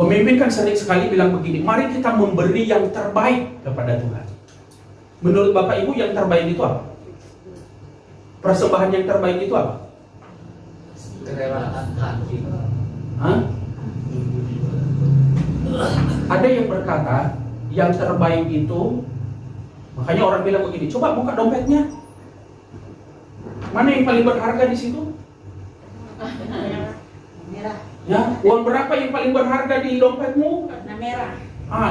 Pemimpin kan sering sekali bilang begini, mari kita memberi yang terbaik kepada Tuhan. Menurut Bapak Ibu yang terbaik itu apa? Persembahan yang terbaik itu apa? Kerelaan hati. Hah? Ada yang berkata yang terbaik itu, makanya orang bilang begini, coba buka dompetnya. Mana yang paling berharga di situ? Merah. Ya, uang berapa yang paling berharga di dompetmu? Warna merah.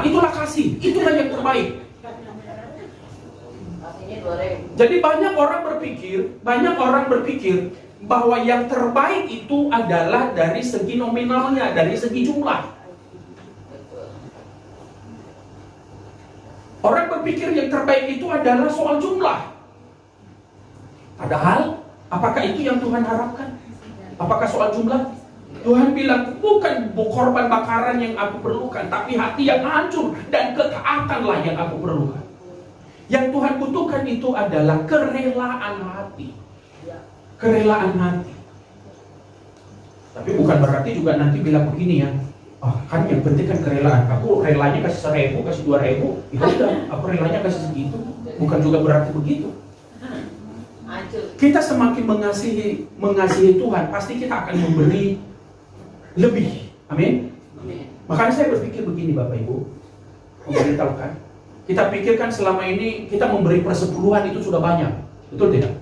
Itulah kasih, itulah yang terbaik. Kasihnya 2.000. Jadi banyak orang berpikir bahwa yang terbaik itu adalah dari segi nominalnya, dari segi jumlah. Orang berpikir yang terbaik itu adalah soal jumlah. Padahal, apakah itu yang Tuhan harapkan? Apakah soal jumlah? Tuhan bilang, bukan korban bakaran yang aku perlukan, tapi hati yang hancur dan ketaatanlah yang aku perlukan. Yang Tuhan butuhkan itu adalah kerelaan hati. Kerelaan hati. Tapi bukan berarti juga nanti bilang begini ya, kan yang penting kan kerelaan. Aku relanya kasih 1.000, kasih 2.000, ya udah, aku relanya kasih segitu. Bukan juga berarti begitu. Kita semakin mengasihi Tuhan, pasti kita akan memberi lebih. Amin. Makanya saya berpikir begini Bapak Ibu, memberitahukan. Kita pikirkan selama ini kita memberi persepuluhan itu sudah banyak, betul tidak?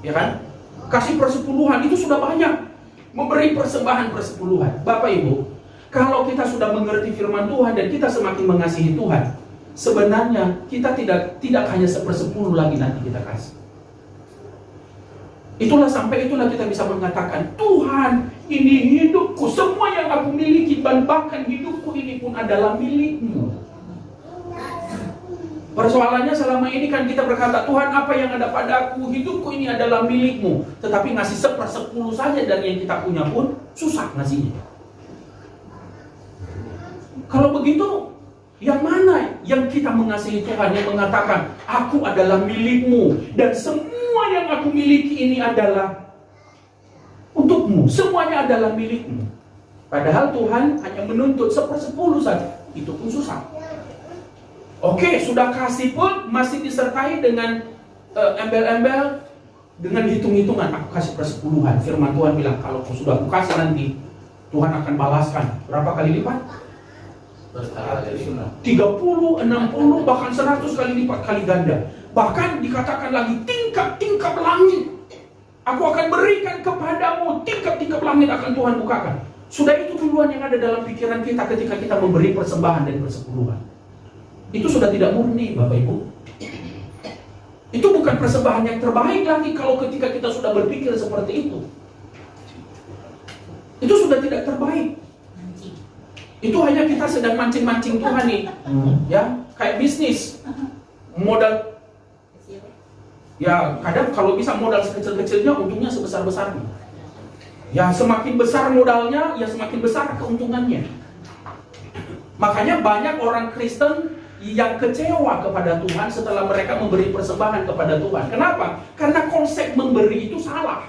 Ya kan? Kasih persepuluhan itu sudah banyak. Memberi persembahan persepuluhan. Bapak Ibu, kalau kita sudah mengerti firman Tuhan dan kita semakin mengasihi Tuhan, sebenarnya kita tidak hanya 1/10 lagi nanti kita kasih. Itulah kita bisa mengatakan, Tuhan, ini hidupku, semua yang aku miliki, dan bahkan hidupku ini pun adalah milik-Mu. Persoalannya selama ini kan kita berkata, Tuhan, apa yang ada padaku, hidupku ini adalah milik-Mu. Tetapi ngasih 1/10 saja dari yang kita punya pun susah ngasihnya. Kalau begitu, yang mana yang kita mengasihi Tuhan, yang mengatakan, aku adalah milik-Mu, dan semua yang aku miliki ini adalah untuk-Mu, semuanya adalah milik-Mu. Padahal Tuhan hanya menuntut 1/10 saja, itu pun susah. Oke, sudah kasih pun masih disertai dengan embel-embel, dengan hitung-hitungan. Aku kasih persepuluhan. Firman Tuhan bilang, kalau sudah aku kasih nanti, Tuhan akan balaskan. Berapa kali lipat? 30, 60, bahkan 100 kali lipat, kali ganda. Bahkan dikatakan lagi, tingkap-tingkap langit aku akan berikan kepadamu. Tingkap-tingkap langit akan Tuhan bukakan. Sudah itu duluan yang ada dalam pikiran kita ketika kita memberi persembahan dan persepuluhan. Itu sudah tidak murni, Bapak Ibu. Itu bukan persembahan yang terbaik lagi kalau ketika kita sudah berpikir seperti itu. Itu sudah tidak terbaik. Itu hanya kita sedang mancing-mancing Tuhan nih. Ya, kayak bisnis. Modal. Ya, kadang kalau bisa modal sekecil-kecilnya, untungnya sebesar-besarnya. Ya, semakin besar modalnya, ya semakin besar keuntungannya. Makanya banyak orang Kristen yang kecewa kepada Tuhan setelah mereka memberi persembahan kepada Tuhan. Kenapa? Karena konsep memberi itu salah.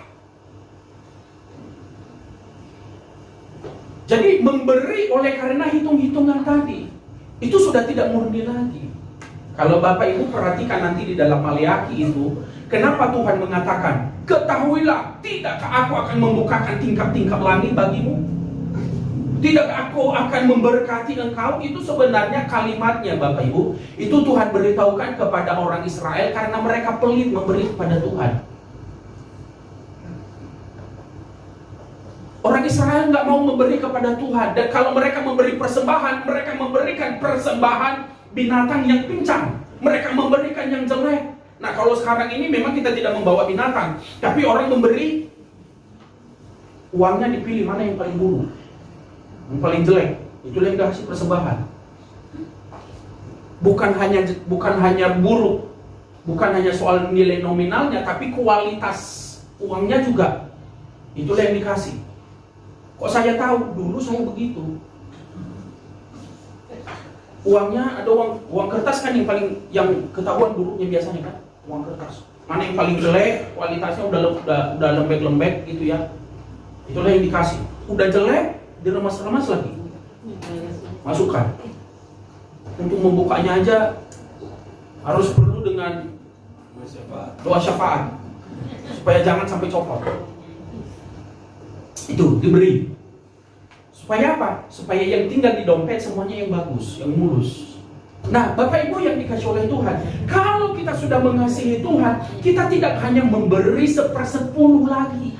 Jadi memberi oleh karena hitung-hitungan tadi, itu sudah tidak murni lagi. Kalau Bapak Ibu perhatikan nanti di dalam Maleakhi itu, kenapa Tuhan mengatakan, ketahuilah, tidakkah aku akan membukakan tingkap-tingkap langit bagimu? Tidakkah aku akan memberkati engkau? Itu sebenarnya kalimatnya Bapak Ibu, itu Tuhan beritahukan kepada orang Israel karena mereka pelit memberi kepada Tuhan. Orang Israel nggak mau memberi kepada Tuhan, dan kalau mereka memberi persembahan, mereka memberikan persembahan binatang yang pincang. Mereka memberikan yang jelek. Nah, kalau sekarang ini memang kita tidak membawa binatang, tapi orang memberi, uangnya dipilih mana yang paling buruk, yang paling jelek, itulah yang dikasih persembahan. Bukan hanya buruk, bukan hanya soal nilai nominalnya, tapi kualitas uangnya juga, itulah yang dikasih. Kok saya tahu? Dulu saya begitu. Uangnya ada uang kertas kan yang ketahuan buruknya biasanya kan, uang kertas. Mana yang paling jelek, kualitasnya udah lembek-lembek gitu ya. Itulah yang dikasih. Udah jelek, diremas-remas lagi. Masukkan. Untuk membukanya aja harus perlu dengan doa syafaat supaya jangan sampai copot. Itu diberi. Supaya apa? Supaya yang tinggal di dompet semuanya yang bagus, yang mulus. Nah, Bapak Ibu yang dikasih oleh Tuhan, kalau kita sudah mengasihi Tuhan, kita tidak hanya memberi 1/10 lagi.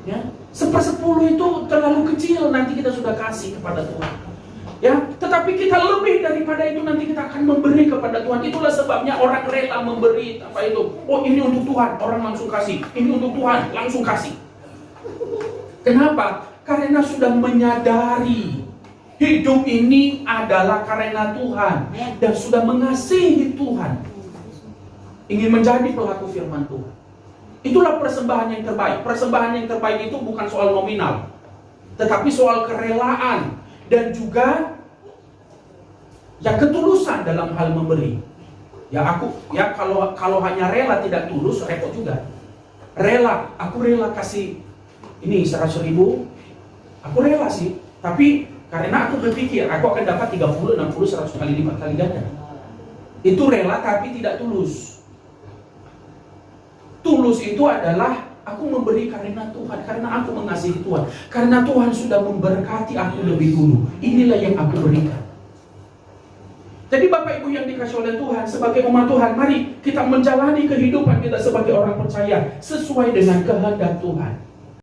Ya, 1/10 itu terlalu kecil, nanti kita sudah kasih kepada Tuhan. Ya, tetapi kita lebih daripada itu, nanti kita akan memberi kepada Tuhan. Itulah sebabnya orang rela memberi apa itu. Oh, ini untuk Tuhan, orang langsung kasih. Ini untuk Tuhan, langsung kasih. Kenapa? Karena sudah menyadari hidup ini adalah karena Tuhan dan sudah mengasihi Tuhan, ingin menjadi pelaku firman Tuhan. Itulah persembahan yang terbaik. Persembahan yang terbaik itu bukan soal nominal, tetapi soal kerelaan dan juga ya ketulusan dalam hal memberi. Ya kalau hanya rela tidak tulus, repot juga. Aku rela kasih ini 100.000, aku rela sih, tapi karena aku berpikir aku akan dapat 30, 60, 100 kali lipat kali ganda. Itu rela tapi tidak tulus. Tulus itu adalah aku memberi karena Tuhan, karena aku mengasihi Tuhan, karena Tuhan sudah memberkati aku lebih dulu. Inilah yang aku berikan. Jadi Bapak Ibu yang dikasih oleh Tuhan, sebagai umat Tuhan, mari kita menjalani kehidupan kita sebagai orang percaya sesuai dengan kehendak Tuhan.